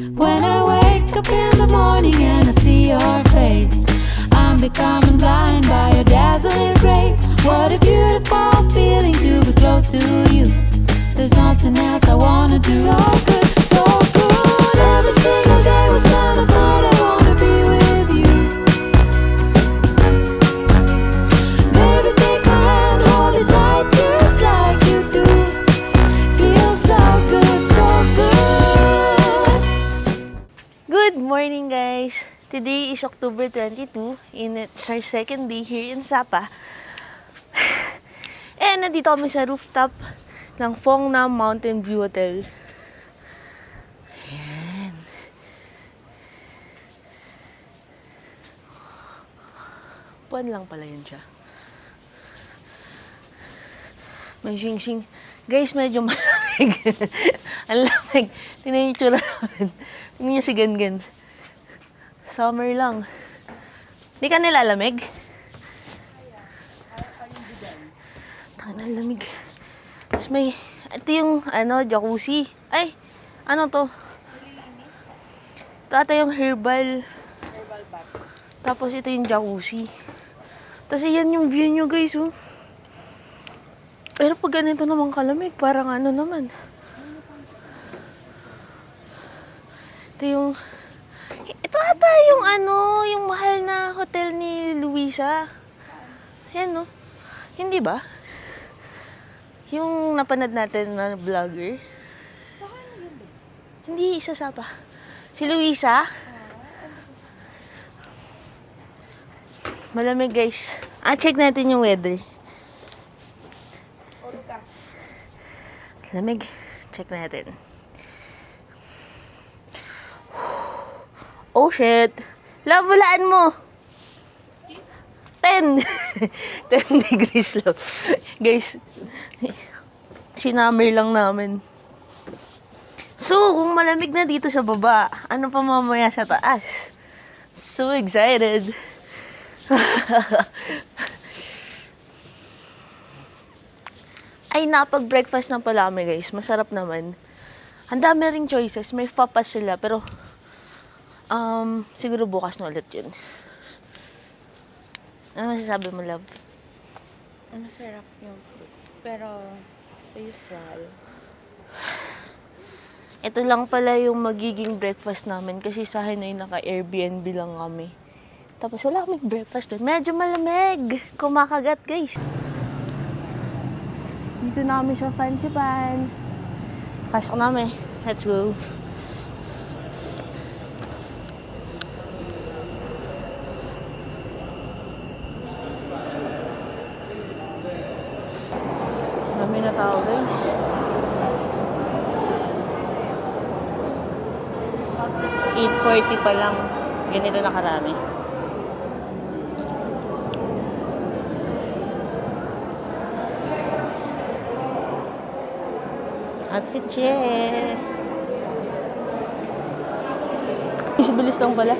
When I wake up in the morning and I see your face, I'm becoming blind by your dazzling grace. What a beautiful feeling to be close to you. There's nothing else I wanna do. So good, so good. Every single day we spend apart, I wanna be with you. Baby, take my hand, hold it tight just like you do. Feels so good, so good. Good morning, guys! Today is October 22 and it's our second day here in Sapa. And nandito kami sa rooftop ng Phong Nam Mountain View Hotel. Ayan. Buwan lang pala yun siya. May swing-swing. Guys, medyo malamig. Ang lamig. Tingnan yung tsura namin. Tingnan nyo si Gan-Gan. Summer lang. Di ka nilalamig? Tangan lamig. Tapos may, ito yung, jacuzzi. Ay, ano to? Ito ata yung herbal bath. Tapos ito yung jacuzzi. Tapos yan yung view nyo, guys, oh. Pero pag ganito naman kalamig, parang ano naman. Ito ata yung yung mahal na hotel ni Luisa. Yan, no? Hindi ba? Yung napanood natin na vlogger. Hindi, isa Sapa. Si Luisa. Malamig, guys. Check natin yung weather. Lamig. Check natin. Oh, shit. Love, walaan mo. 10. 10 degrees lang. Guys, sinummer lang namin. So, kung malamig na dito sa baba, ano pa mamaya sa taas? So excited. Ay, napag-breakfast na pala kami, guys. Masarap naman. Ang dami ring choices. May fapas sila, pero siguro bukas na ulit yun. Ano masasabi mo, love? Masarap yung food. Pero, usual. Ito lang pala yung magiging breakfast namin kasi sa akin ay naka-Airbnb lang kami. Tapos wala kaming breakfast doon. Medyo malamig. Kumakagat, guys. Dito na kami sa Fancy Pan. Pasok namin. Let's go. Dami na tao, guys. $8.40 pa lang. Ganito na karami. Outfit check. Bilis lang pala.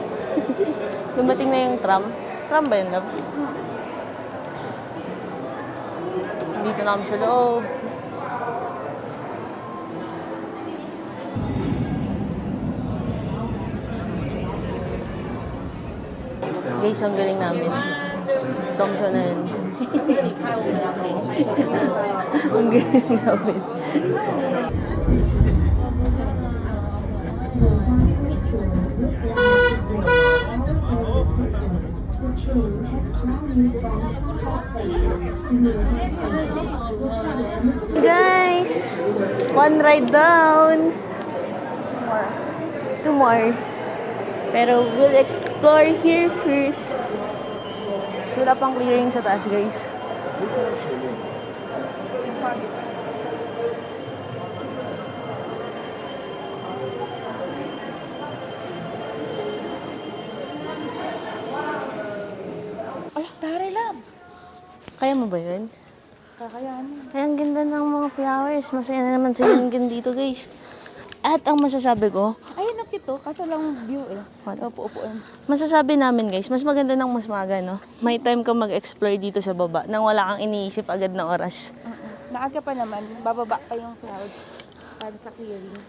Dumating na yung tram. Tram ba yun, love? Dito na kami sa loob. Guys, ang galing namin. Thompsonan. Ang galing namin. Guys, one ride down. Two more. Pero we'll explore here first. So wala pang clearing sa taas, guys. Tara, love. Kaya mo ba yun? Kakayanin. Ay, ang ganda ng mga flowers. Masaya na naman sa Yan-Gan dito, guys. At ang masasabi ko, Ay, nakit to. Kaso lang view eh. What? Upo-upuan. masasabi namin, guys, mas maganda ng mas maaga, no? May time ka mag-explore dito sa baba nang wala kang iniisip agad na oras. Naaga pa naman. Bababa pa yung clouds para sa clearing.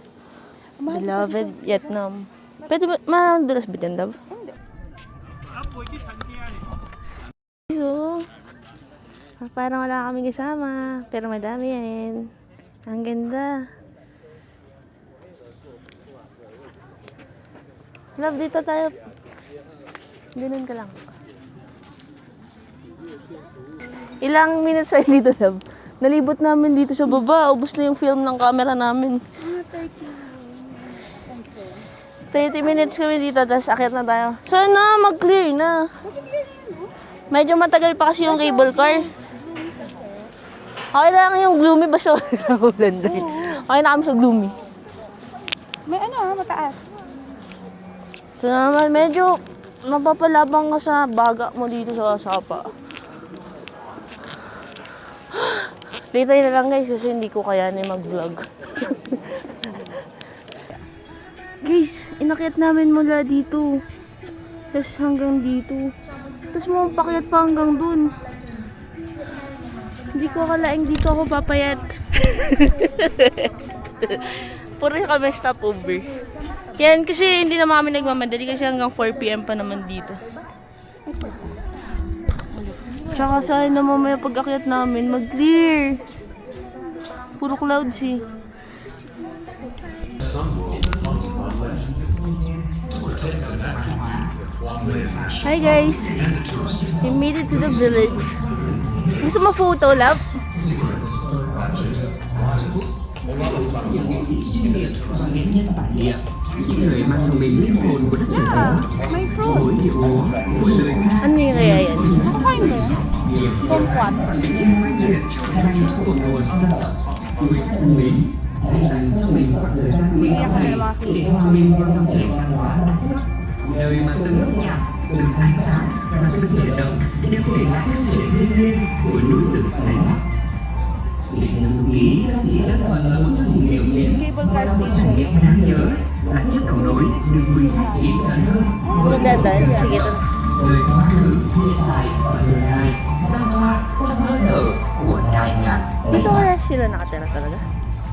Beloved Vietnam. Pwede ba, madalas ba dyan, Dab? Hindi. So, parang wala kami kasama, pero madami yan. Ang ganda. Love, dito tayo. Ganun ka lang. Ilang minutes ay dito, Love? Nalibot namin dito sa baba. Ubus na yung film ng camera namin. 30 minutes kami dito, tapos akit na tayo. Sana mag-clear na. Medyo matagal pa kasi yung cable car. Okay lang yung gloomy, basta ulan dahil. Okay na kami sa gloomy. May ano, mataas. Ito naman, medyo mapapalabang ka sa baga mo dito sa Sapa. Later na lang guys, kasi hindi ko kayanin mag-vlog. Guys, inakyat namin mula dito. Tapos hanggang dito. Tapos mapakyat pa hanggang dun. Hindi ko akalaing dito ako papayat. Puro kami stopover. Yan, kasi hindi naman kami nagmamadali kasi hanggang 4 PM pa naman dito. Tsaka sana na mamaya pag-akyat namin, mag-clear. Puro clouds eh. Hi guys! We made it to the village. Gusto mo photo, love? May fruits. Ano yung kaya yan? Nakakain ba yan? Kumquat. Bigyan ka na ng mga fruits. Cable car station. Magdadaan? Sige, ito. Dito kaya sila nakatira talaga?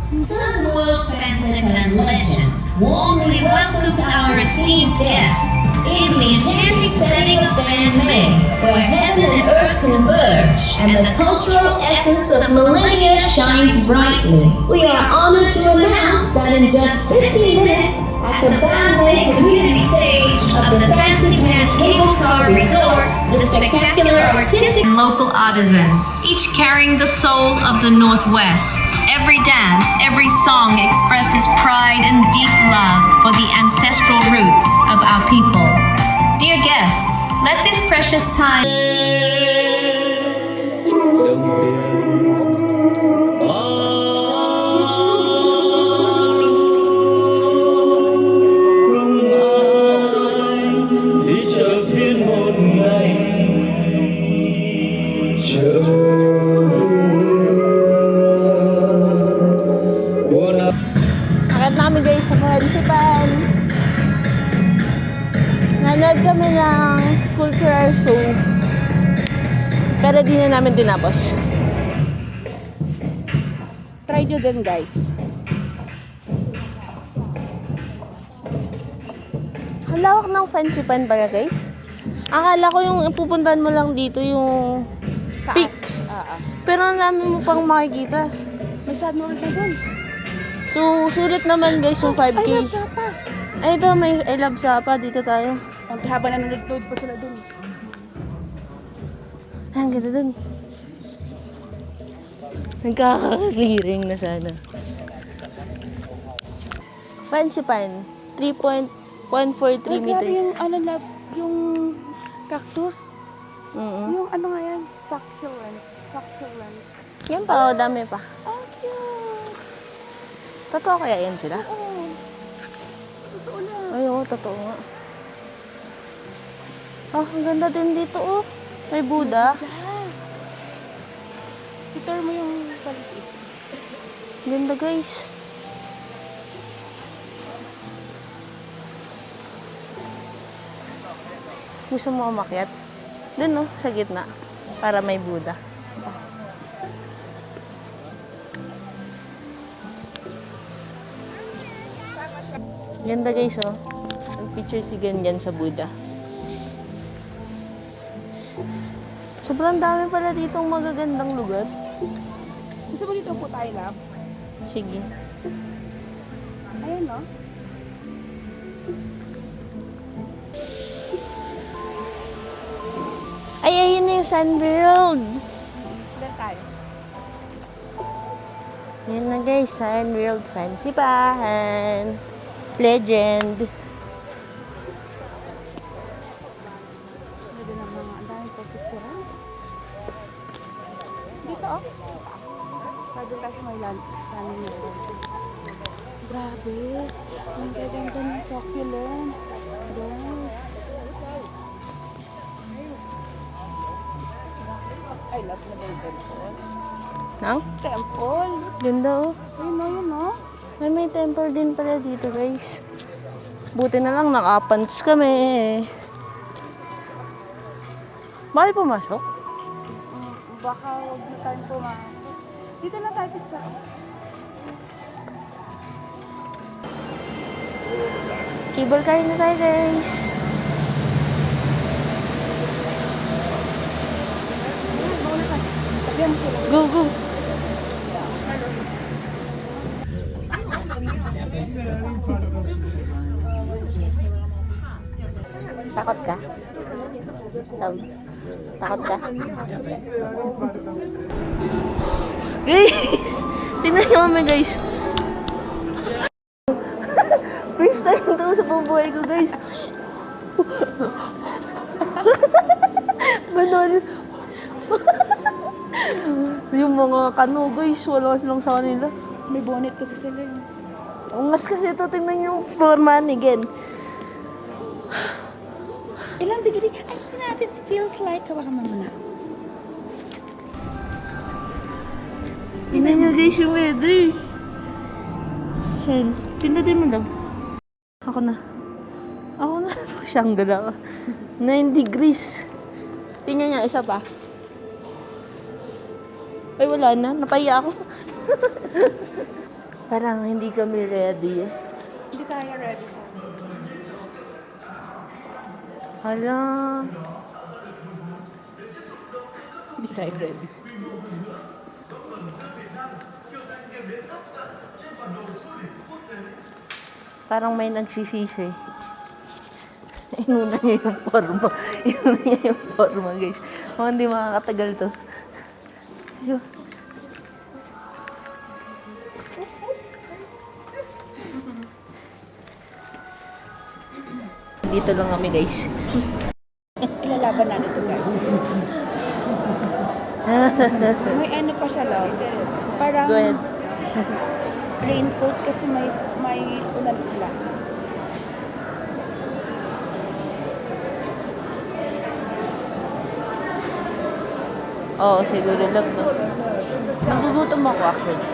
Sun World Festival and Legend warmly welcomes our esteemed guests in the enchanting setting of Ban Mei, where heaven and earth converge and the cultural essence of millennia shines brightly. We are honored to announce that in just 15 minutes, at the Ban Mei community stage of the Fansipan Cable Car Resort, the spectacular artistic and local artisans, each carrying the soul of the Northwest. Every dance, every song expresses pride and deep love for the ancestral roots of our people. Dear guests, let this precious time Akit namin guys sa Fansipan. Nanood kami ng cultural show. Pero di na namin tinapos. Try nyo din guys. Ang lawak ng Fansipan pala guys. Akala ko yung pupuntahan mo lang dito yung peak. Pero ang dami mo pang makikita. May sad moment na dun. So, sulit naman guys yung 5K. Ay, love Sapa. Ay, ito, may I love Sapa. Dito tayo. Ang haba na nanonood pa sila dun. Ay, ang ganda dun. Nagkaka-clearing na sana. Fansipan, 3.143 Ay, grabe meters. yung ano love, yung cactus. Mm-mm. Yung ano nga yan, succulent. Succulent. Yan pa, oh, dami pa. Oh, cute. Totoo kaya yan sila? Oo. Totoo lang. Ay, oo, totoo nga. Ah, ang ganda din dito, oh. May Buddha. Yeah. Picture mo yung paligid. Ganda, guys. Gusto mo umakyat? Dun, no? Sa gitna. Para may Buddha. Ganda guys, oh. Nag-picture si Ganyan sa Buddha. Sobrang dami pala ditong magagandang lugar. Gusto mo dito po tayo lang? Sige. Ayun, no? Ay, ayun na yung Sunworld. Doon tayo. Yan na guys, Sunworld Fancy Pahan. Legend. Pwede ng mga ang daming pagpicturean. Dito, oh. Pwede tayo sa may sunny. Grabe. Ang gaganda ng succulent. Yes. I love na yung temple. Nang? Temple? Ganda, oh. Ayun, oh, yun, oh. May temple din pala dito guys. Buti na lang nakapants kami. Mahal pumasok? Baka huwag na tayong pumasok. Dito na tayo pizza. Cable car na tayo guys. Tabihan mo sila. Go, go. Takot ka? Takot ka? Guys! Tingnan nyo kami guys. First time ito sa buhay ko guys. Banal. Yung mga kano guys, wala silang sa kanila. May bonnet kasi sila. Ungas kasi ito, tingnan yung forma ni Gen. Ilang degree? Ay, natin feels like hawakan mo muna. Tingnan nyo guys yung weather. Saan? Pindutin mo lang. Ako na. Siyang gala ka. 9 degrees. Tingnan niya, isa pa. Ay, wala na. Napaya ako. Parang hindi kami ready. Hindi tayo ready sa Hala. Hindi tayo ready. Parang may nagsisisi. Inuna niya yung forma. Inuna niya yung forma, guys. Mukhang hindi makakatagal to. Ayun. Dito lang kami, guys. Ilalaban natin ito guys. May ano pa siya lang. Parang Go ahead. raincoat kasi may ulan-ulan. Oo, siguro lang, no? Nagugutom ako, actually.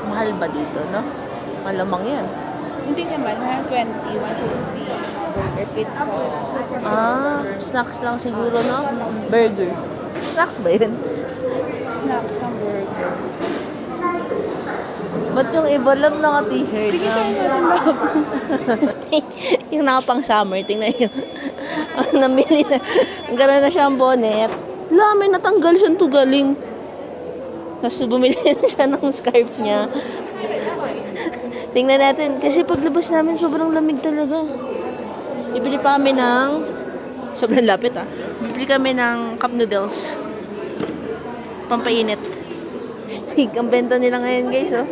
Mahal ba dito, no? Malamang yan. Hindi naman, 120, 160, burger, pizza. Ah, snacks lang siguro, no? Burger. Snacks ba yun? Snacks ang burger. Ba't yung iba lang naka-t-shirt? Sige tayo natin lang. Yung nakapang summer, tingnan nyo. Namili na. Gano'n na siya ang bonnet. Wala, may natanggal siyang tugaling. Tapos bumili na siya ng scarf niya. Tingnan natin. Kasi paglabas namin, sobrang lamig talaga. Bibili pa kami ng... Sobrang lapit ah. Bibili kami ng cup noodles. Pampainit. Steak ang benta nila ngayon guys, oh.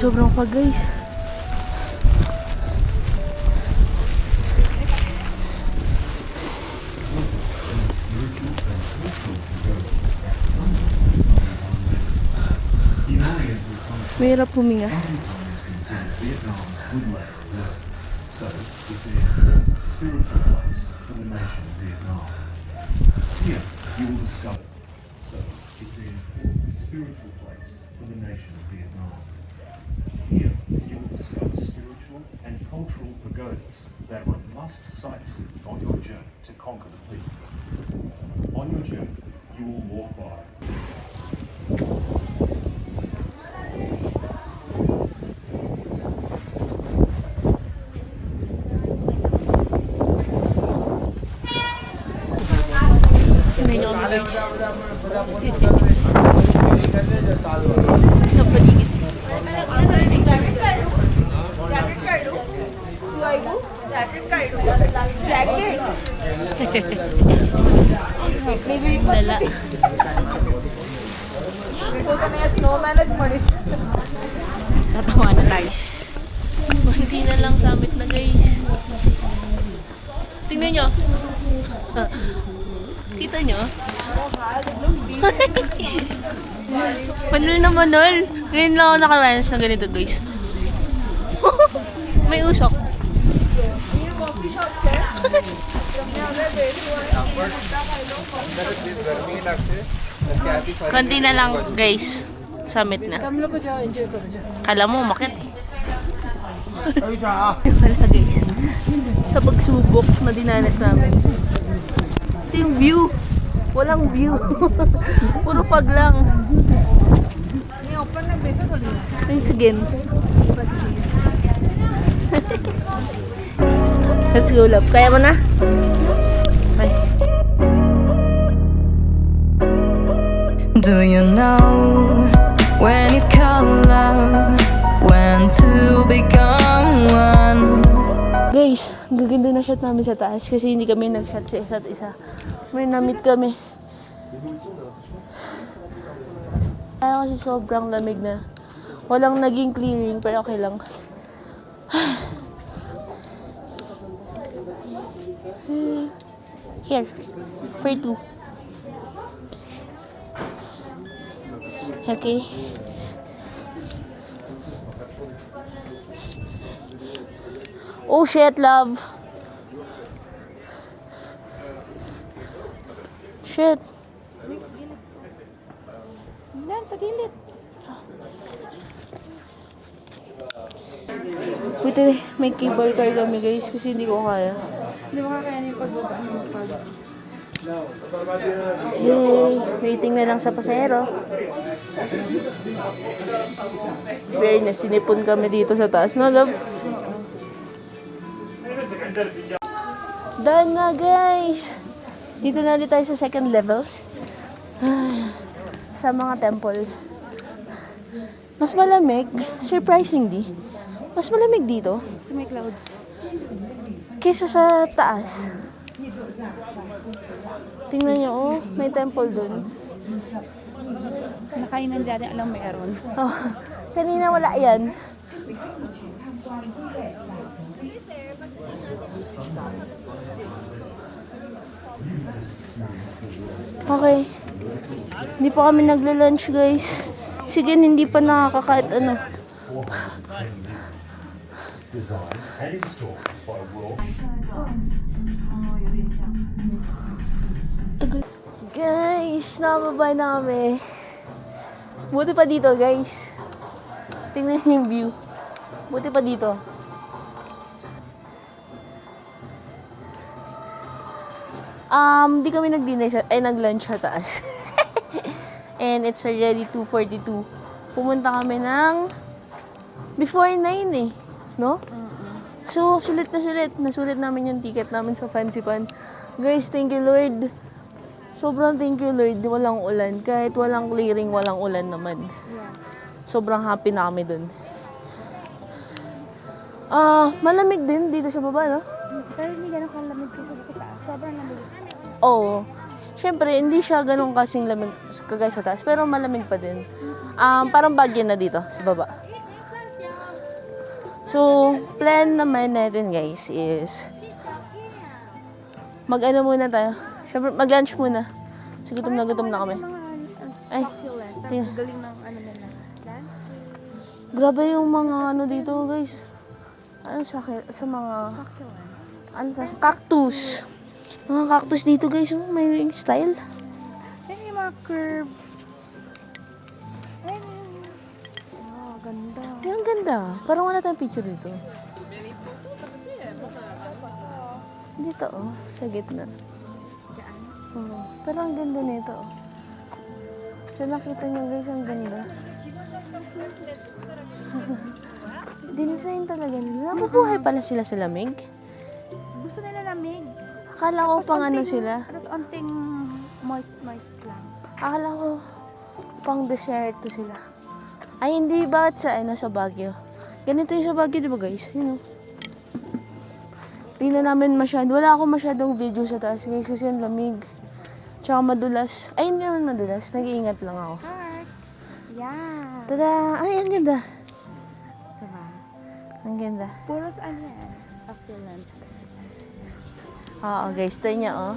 sobrang pag guys. Mahirap huminga. Vietnam's good land of work. So it's a spiritual place for the nation of Vietnam. Here you will discover. So it's a spiritual place for the nation of Vietnam. Here you will discover spiritual and cultural pagodas that are a must sightsee on your journey to conquer the peak. On your journey, you will walk by. Tingnan nyo kami guys. Napaligid. Dala. Tatawa na guys. Kunti na lang summit na guys. Tingnan nyo. Kita nyo? Manol na manol. Ngayon lang ako nakaranas na ganito guys. May usok. Konti na lang guys. Summit na. Kala mo umakit eh. Wala guys. Sa pagsubok na dinanas namin. Ito yung view. Walang view. Puro fog lang. Thanks again. Let's go, love. Kaya mo na? Bye. Do you know when you call love, when to become one? Guys, gaganda na shot namin sa taas kasi hindi kami nag-shot sa isa't isa. May na-meet kami. Kaya kasi sobrang lamig na. Walang naging clearing pero okay lang. Here, for two. Okay. Oh shit, love. Shit. Yan, sa gilid. Buti may cable car kami guys kasi hindi ko kaya. Hindi mo kakayanin yung pagbaba ng pag. Yay! Waiting na lang sa pasahero. Fairness, sinipon kami dito sa taas. No, love? Done na, guys! Dito na ulit tayo sa second level. Sa mga temple. Mas malamig, surprisingly. Mas malamig dito Kasi may clouds. kaysa sa taas. Tingnan nyo, oh, may temple dun. Nakainan dyan, alam meron. Oh, kanina wala yan. Okay. Hindi pa kami nagla-lunch, guys. Sige, hindi pa nakakakait ano. Designed and installed by Raw. Guys, nakababa na kami. Buti pa dito, guys. Tingnan niyo yung view. Buti pa dito. Di kami nag-dinner ay nag-lunch sa taas. And it's already 2:42. Pumunta kami ng before 9 eh, no? So, sulit na sulit. Nasulit namin yung ticket namin sa Fancy Pan. Guys, thank you Lord. Sobrang thank you Lord. Walang ulan. Kahit walang clearing, walang ulan naman. Sobrang happy na kami dun. Malamig din dito sa baba, no? Pero hindi ganun kalamig kasi sa taas. Sobrang lamig. Oo. Siyempre, hindi siya ganun kasing lamig kagaya sa taas. Pero malamig pa din. Parang bagyo na dito sa baba. So, plan naman natin guys is mag-ano muna tayo. Siyempre, mag-lunch muna. Kasi gutom na kami. Ay, Succulent. tingnan. Ang galing ng ano nila. Dance. Grabe yung mga ano dito guys. Ano sa mga, Succulent. ano ta? Cactus. Mga cactus dito guys, oh, may style. Yan yung mga curve. Ay, oh, ganda. Yung ganda. Parang wala tayong picture dito. Dito oh, sa gitna. Oo. Pero ang ganda nito oh. So nakita niyo guys, ang ganda. Dinisign talaga nila. Nabubuhay pala sila sa lamig. Gusto nila lamig. Akala ko pang ano sila. Tapos onting moist lang. Akala ko pang desierto sila. Ay hindi, bakit sa ano sa Baguio? Ganito yung sa Baguio, di ba guys? Yun oh. Di na namin wala akong masyadong video sa taas guys kasi ang lamig. Tsaka madulas. Ay hindi naman madulas, nag-iingat lang ako. Heart. Yeah. Tada! Ay, ang ganda. Diba? Ang ganda. Puros ano yan. Succulent. Oo guys, tayo niya oh.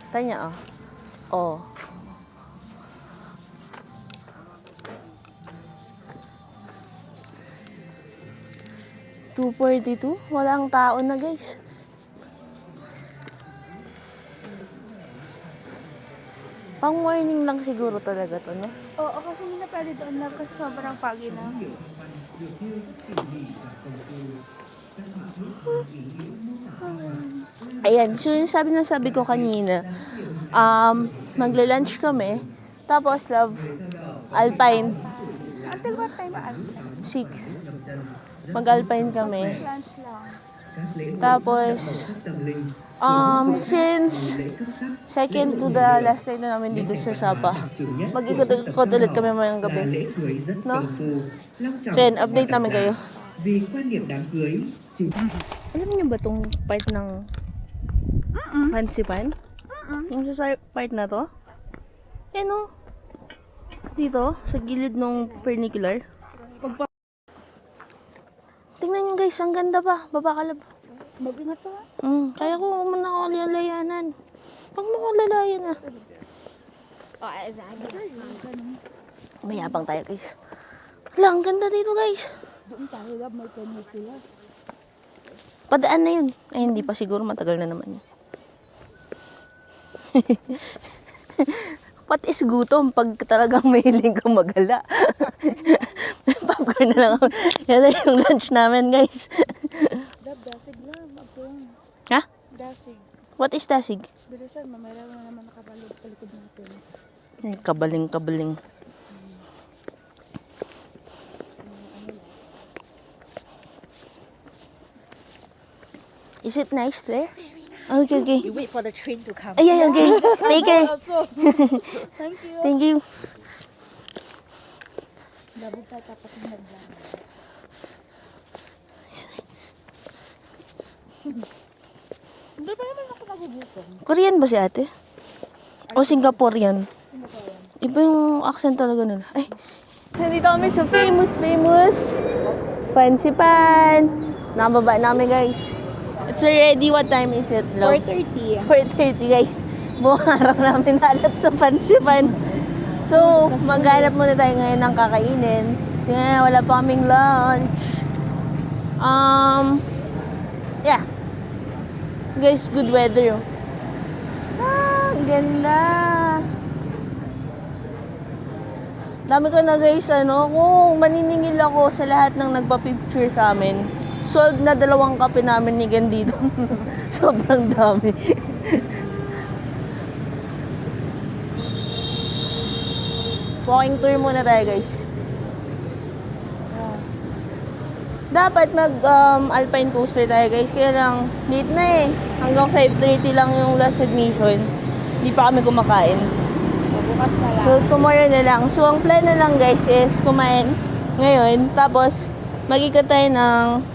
Tayo niya oh. Oh. $2.42? Walang tao na guys. Pang morning lang siguro talaga to, no? Oo, kasi hindi na pwede doon na kasi sobrang pagi na. Ayan, so yung sabi ko kanina, magla-lunch kami, tapos love, Alpine, Until what time ba? 6. Mag-Alpine kami. Lunch lang. Tapos, since second to the last night na namin dito sa Sapa, mag-ikot ulit kami mayang gabi. No? So yun, update namin kayo. Vì quan niệm đám cưới chỉ Alam niyo ba tong part ng Fansipan? Yung sa part na to? Eh no? Dito, sa gilid ng funicular. Tingnan nyo guys, ang ganda pa. Babakalab. Mag-ingat ka. Kaya ko muna ako lalayanan. Pag mo ko lalayan ah. Mayabang tayo guys. Wala, ang ganda dito guys. Doon tayo lang, may penicula. Padaan na yun. Ay, hindi pa siguro. Matagal na naman yun. What is gutom pag talagang mahiling kang magala? Popcorn na lang ako. Yan na yung lunch namin, guys. Dasig lang, magpong. Ha? Dasig. What is dasig? Bilisan, mamaya na naman nakabalog palikod natin. Ay, kabaling. Is it nice there? Okay. You wait for the train to come. Ay, okay. Take care. Thank you. Thank you. Labo pa tapos ng naglang. Hindi pa naman ako nagugutom. Korean ba si ate? O Singaporean? Iba yung accent talaga nila. Ay, nandito kami sa famous Fansipan. Nababa namin guys. It's already, what time is it, love? 4:30. 4:30 guys. Buong araw namin nalat sa Fansipan. So, maghanap muna tayo ngayon ng kakainin. Kasi nga, wala pa kaming lunch. Yeah. Guys, good weather. Ang ganda. Dami ko na guys, kung maniningil ako sa lahat ng nagpa-picture sa amin, solved na 2 kape namin ni Gandito. Sobrang dami. Walking tour muna tayo guys. Dapat mag-alpine coaster tayo guys. Kaya lang, late na eh. Hanggang 5:30 lang yung last admission. Hindi pa kami kumakain. Bukas na lang. So, tomorrow na lang. So, ang plan na lang guys is kumain ngayon. Tapos, mag-ikot tayo ng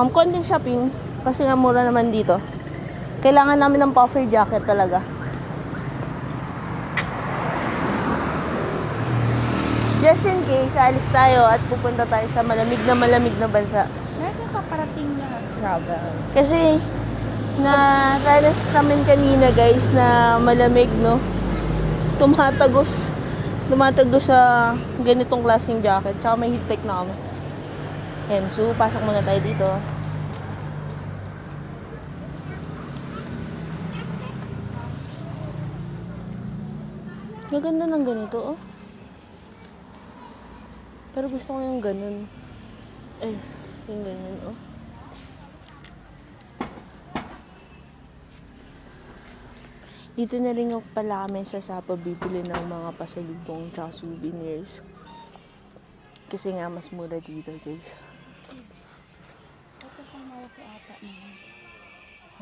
konting shopping. Kasi nga mura naman dito. Kailangan namin ng puffer jacket talaga. Just in case, alis tayo at pupunta tayo sa malamig na bansa. nakaparating na travel? Kasi, na-realize namin kanina guys na malamig, no? Tumatagos sa ganitong klaseng jacket. Tsaka may heat tech na kami. Ayan, so pasok muna tayo dito. Maganda ng ganito, oh. Pero gusto ko yung ganun. Yung ganyan, oh. Dito na rin pala kami sa Sapa bibili ng mga pasalubong tsaka souvenirs. Kasi nga mas mura dito, guys. Ito pang malaki ata na.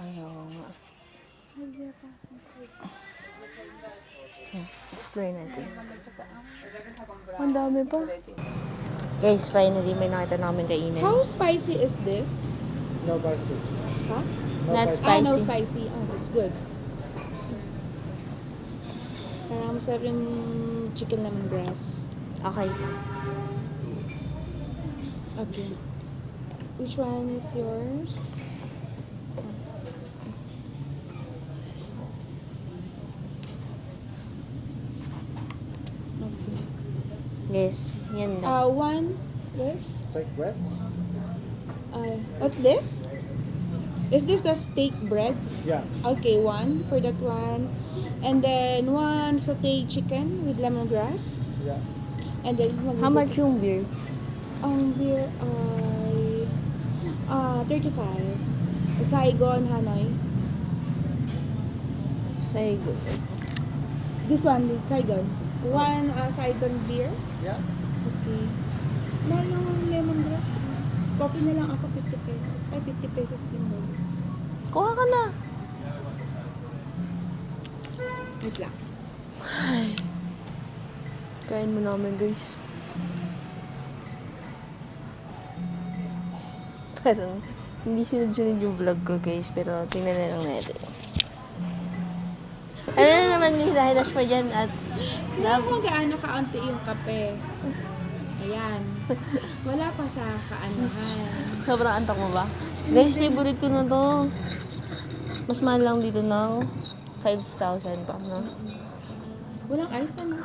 Ayaw nga. Explore natin. Ang dami pa. Guys, finally may nakita namin kainin. How spicy is this? No spicy. Huh? Not Ah, no spicy. spicy. Oh, that's good. Parang masarap yung chicken lemongrass. Okay. Okay. Which one is yours? Okay. Yes, yan na. One. Yes. Steak breast? What's this? Is this the steak bread? Yeah. Okay, one for that one. And then one sauteed chicken with lemongrass. Yeah. And then How much yung beer? Beer 35. Saigon, Hanoi. Saigon. This one, Saigon. One Saigon beer. Yeah. Okay. Mahal ng lemongrass. Coffee na lang ako 50 pesos. Ay, 50 pesos din daw. Kuha ka na. Wait lang. Kain mo namin, guys. Parang hindi sunod-sunod yung vlog ko, guys. Pero tingnan na lang natin. Ano na naman yung hinahilas mo dyan at Hindi ako gaano kaunti yung kape. Ayan. Wala pa sa kaanahan. sobrang antok mo ba? Guys, favorite ko na to. Mas mahal lang dito ng 5,000 pa, no? Walang ice ano.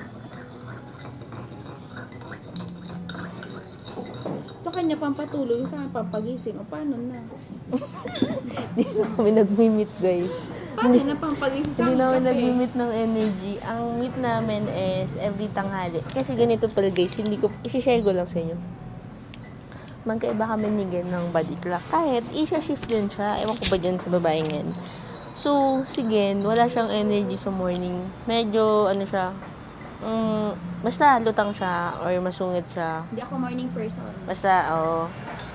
Sa kanya pampatulog, sa akin pampagising. O paano na? Hindi na kami nag-meet, guys. Paano na pampagising sa Hindi akin namin kape? nag-meet ng energy. Ang meet namin is every tanghali. Kasi ganito pala, guys. Isi-share ko lang sa inyo. Magkaiba kami ni Gen ng body clock. Kahit Asia shift din siya. Ewan ko ba dyan sa babaeng yan. So, si Gen, wala siyang energy sa morning. Medyo, ano siya, basta lutang siya or masungit siya. Hindi ako morning person. Basta,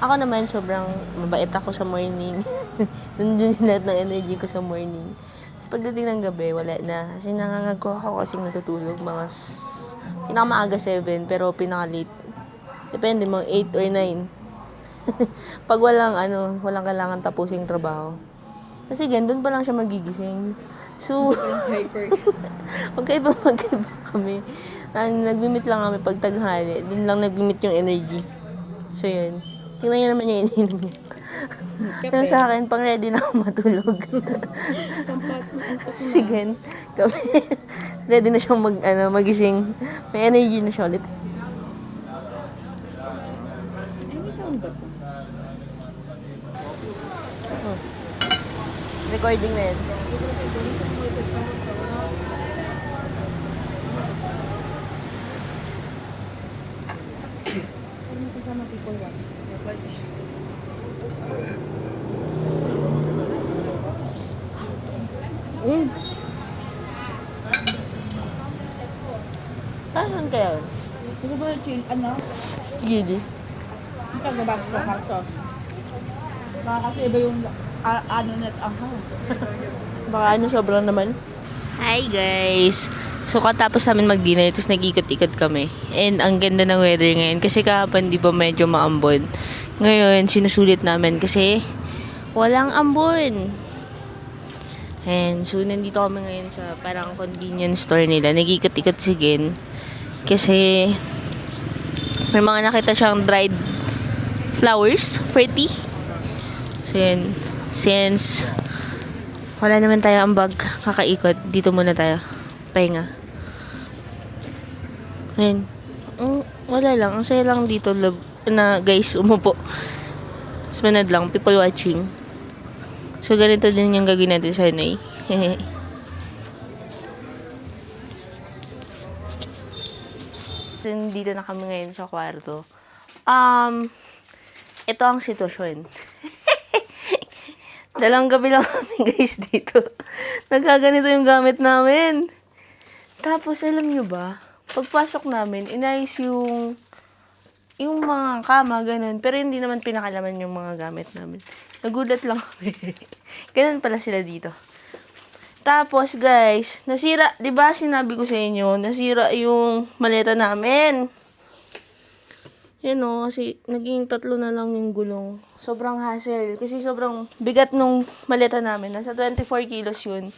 ako naman, sobrang mabait ako sa morning. Nandun lahat ng energy ko sa morning. Tapos pagdating ng gabi, wala na. Kasi nangangagko ako kasing natutulog. Pinakamaaga 7, pero pinaka-late. Depende, mga 8 or 9. Pag walang kailangan tapusing trabaho. Kasi doon pa lang siya magigising. So, magkaiba kami. Nag-meet lang kami pag taghali. Doon lang nag-meet yung energy. So, yun. Tingnan niyo naman yung ininom niya. Pero sa akin, pang ready na ako matulog. Sige, kami. Ready na siyang magising. May energy na siya ulit. Ano sound ba to? Recording na yan. Ano kasama people watch? Saan kaya yun? Gusto ba chill, ano? Gili. Ang tagabas ko hot Baka kasi iba yung ano net Baka sobrang naman. Hi guys! So katapos namin mag-dinner, tapos nag-ikot-ikot kami. And ang ganda ng weather ngayon. Kasi kahapon di ba medyo maambon. Ngayon, sinusulit namin kasi walang ambon. And so nandito kami ngayon sa parang convenience store nila. Nag-ikot-ikot si Gen. Kasi may mga nakita siyang dried flowers for tea. So yun, since wala naman tayo ang bag kakaikot, dito muna tayo. Pahinga. Ayun. Wala lang. Ang saya lang dito na guys, umupo. Tapos manood lang, people watching. So ganito din yung gagawin natin sa Hanoi. Dito na kami ngayon sa kwarto. Ito ang sitwasyon. Dalang gabi lang kami guys dito. Nagkaganito yung gamit namin. Tapos alam nyo ba, pagpasok namin, inayos yung mga kama, ganun. Pero hindi naman pinakalaman yung mga gamit namin. Nagulat lang kami. Ganun pala sila dito. Tapos guys, nasira, 'di ba sinabi ko sa inyo, nasira yung maleta namin. Yan o, kasi naging 3 na lang yung gulong. Sobrang hassle. Kasi sobrang bigat nung maleta namin. Nasa 24 kilos yun.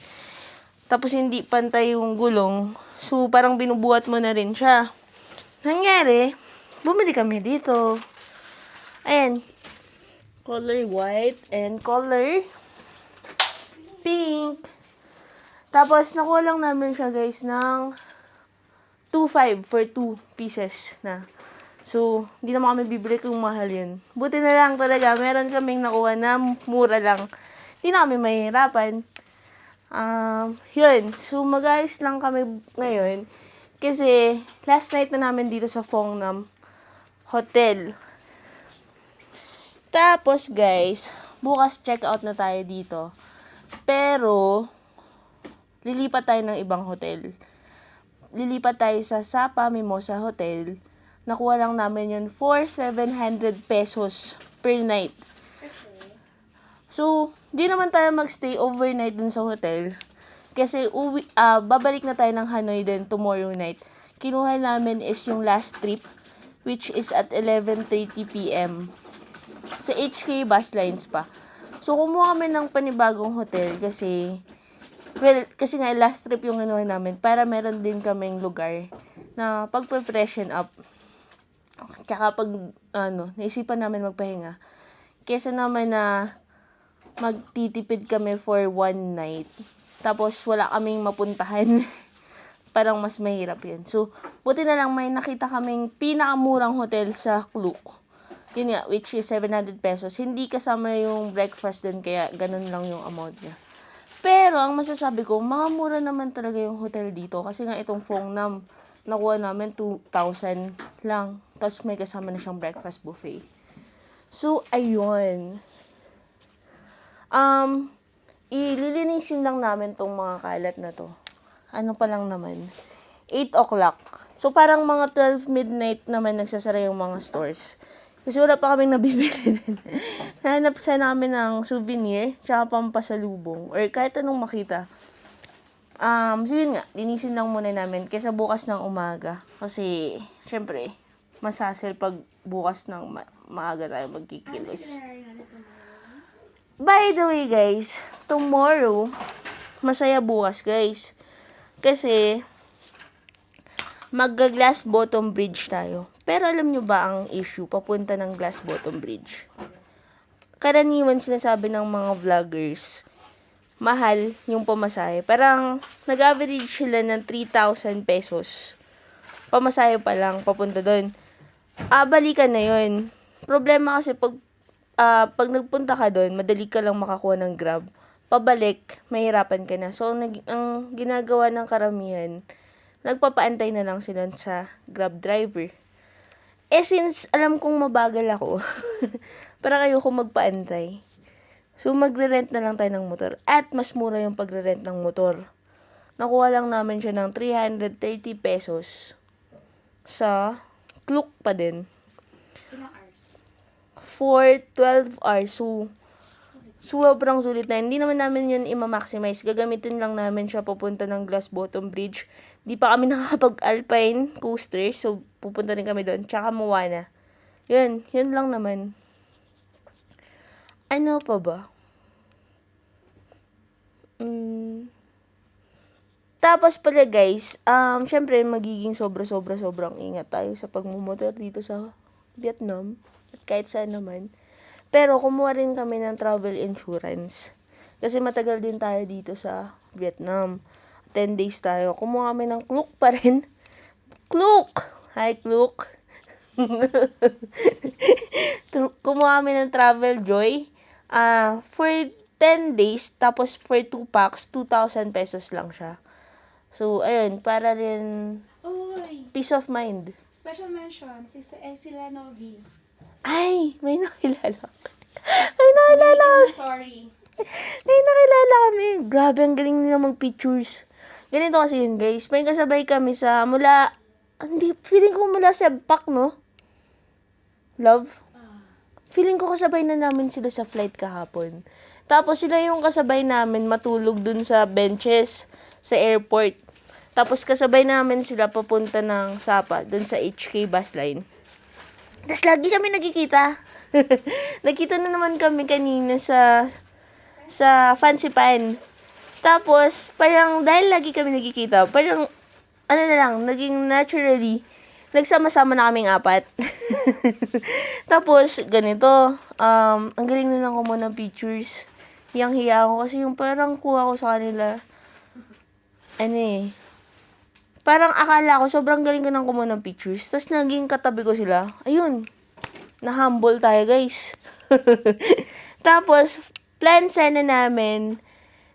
Tapos hindi pantay yung gulong. So, parang binubuhat mo na rin siya. Nangyari, bumili kami dito. Ayan. Color white and color pink. Tapos, nakuha lang namin siya guys ng 2.5 for 2 pieces na. So, hindi naman kami bibili kung mahal yun. Buti na lang talaga, meron kaming nakuha na mura lang. Hindi na kami mahihirapan. Yun. So, mag-ayos lang kami ngayon. Kasi, last night na namin dito sa Fongnam Hotel. Tapos, guys, bukas check out na tayo dito. Pero, lilipat tayo ng ibang hotel. Lilipat tayo sa Sapa Mimosa Hotel. Nakuha lang namin yun for 700 pesos per night. So, di naman tayo magstay overnight dun sa hotel. Kasi babalik na tayo ng Hanoi din tomorrow night. Kinuha namin is yung last trip, which is at 11:30 p.m. Sa HK Bus Lines pa. So, kumuha kami ng panibagong hotel kasi nga last trip yung kinuha namin para meron din kaming lugar na pag-freshen up. Tsaka pag, naisipan namin magpahinga. Kesa naman na magtitipid kami for one night. Tapos, wala kaming mapuntahan. Parang mas mahirap yun. So, buti na lang may nakita kaming pinakamurang hotel sa Klook. Yun nga, which is 700 pesos. Hindi kasama yung breakfast dun, kaya ganun lang yung amount niya. Pero, ang masasabi ko, mga mura naman talaga yung hotel dito. Kasi nga itong Fongnam, nakuha namin 2,000 lang. Tapos may kasama na siyang breakfast buffet. So, ayun. Ililinisin lang namin tong mga kalat na to. Ano pa lang naman. 8 o'clock. So, parang mga 12 midnight naman nagsasara yung mga stores. Kasi wala pa kaming nabibili din. Nahanap sana namin ng souvenir, tsaka pampasalubong, or kahit anong makita. So yun nga, linisin lang muna namin kaysa bukas ng umaga. Kasi, syempre, mas hassle pag bukas ng maaga tayo magkikilos. By the way, guys, tomorrow, masaya bukas, guys. Kasi, mag-glass bottom bridge tayo. Pero alam nyo ba ang issue papunta ng glass bottom bridge? Karaniwan sinasabi ng mga vloggers, mahal yung pamasahe. Parang nag-average sila ng 3,000 pesos. Pamasahe pa lang papunta doon. Balikan na yun. Problema kasi pag nagpunta ka doon, madali ka lang makakuha ng Grab. Pabalik, mahirapan ka na. So, ang ginagawa ng karamihan, nagpapaantay na lang sila sa Grab driver. Since alam kong mabagal ako, para kayo kung magpaantay, so magre-rent na lang tayo ng motor. At mas mura yung pagre-rent ng motor. Nakuha lang namin siya ng 330 pesos sa Klook pa din. Ilang hours? For 12 hours. So, sobrang sulit na. Hindi naman namin yun i-maximize. Gagamitin lang namin siya papunta ng Glass Bottom Bridge. Di pa kami nakakapag-alpine coaster. So, pupunta rin kami doon. Tsaka Moana. Yun lang naman. Ano pa ba? Tapos pala guys, syempre magiging sobrang ingat tayo sa pagmumotor dito sa Vietnam. At kahit saan naman. Pero kumuha rin kami ng travel insurance. Kasi matagal din tayo dito sa Vietnam. 10 days tayo. Kumuha kami ng Klook pa rin. Klook! Hi, Klook! Kumuha kami ng Travel Joy. For 10 days, tapos for 2 packs, 2,000 pesos lang siya. So, ayun, para rin Uy, peace of mind. special mention, sila Novi. Ay, may nakilala. May nakilala kami. Sorry. May nakilala kami. Grabe, ang galing nila mag-pictures. Ganito kasi yun, guys. May kasabay kami sa hindi, feeling ko mula sa Pak, no? Love? Feeling ko kasabay na namin sila sa flight kahapon. Tapos sila yung kasabay namin matulog dun sa benches sa airport. Tapos kasabay namin sila papunta ng Sapa, dun sa HK bus line. Tapos lagi kami nagkikita. Nakita na naman kami kanina sa Fancy Pan. Tapos, parang dahil lagi kami nagkikita, parang, naging naturally, nagsama-sama na kaming 4. Tapos, ganito, ang galing na lang ko muna ng pictures. Hiyang-hiya ako kasi yung parang kuha ko sa kanila, parang akala ko, sobrang galing ko nang kumuha ng pictures. Tapos, naging katabi ko sila. Ayun, na-humble tayo, guys. Tapos, plan sana namin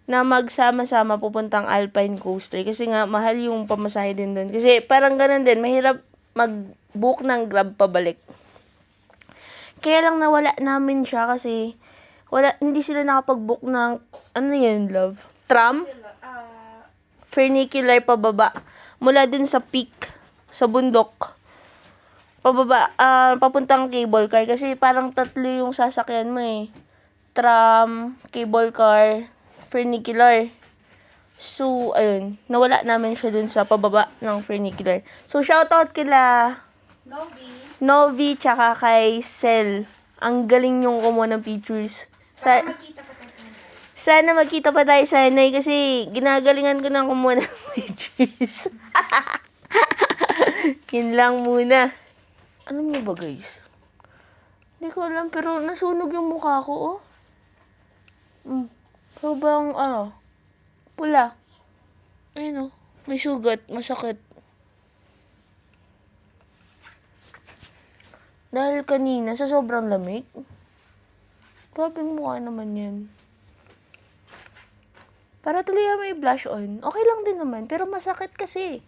na magsama-sama pupuntang Alpine Coaster. Kasi nga, mahal yung pamasahe din doon. Kasi parang ganun din, mahirap mag-book ng Grab pabalik. Kaya lang nawala namin siya kasi hindi sila nakapag-book ng, love? Tram? Funicular pababa. Mula dun sa peak, sa bundok. Pababa, papuntang cable car. Kasi parang 3 yung sasakyan mo eh. Tram, cable car, funicular. So, ayun. Nawala namin siya dun sa pababa ng funicular. So, shoutout kila Novi, tsaka kay Sel. Ang galing yung kumuha ng pictures. Sana magkita pa tayo sa Hanoi kasi ginagalingan ko na kumuha ng pictures. Yun lang muna. Alam niyo ba, guys? Hindi ko alam, pero nasunog yung mukha ko, oh. Sobrang, pula. Ayun, oh. May sugat, masakit. Dahil kanina, sa sobrang lamig. Grabe yung mukha naman yan. Para tuloy may blush on. Okay lang din naman, pero masakit kasi.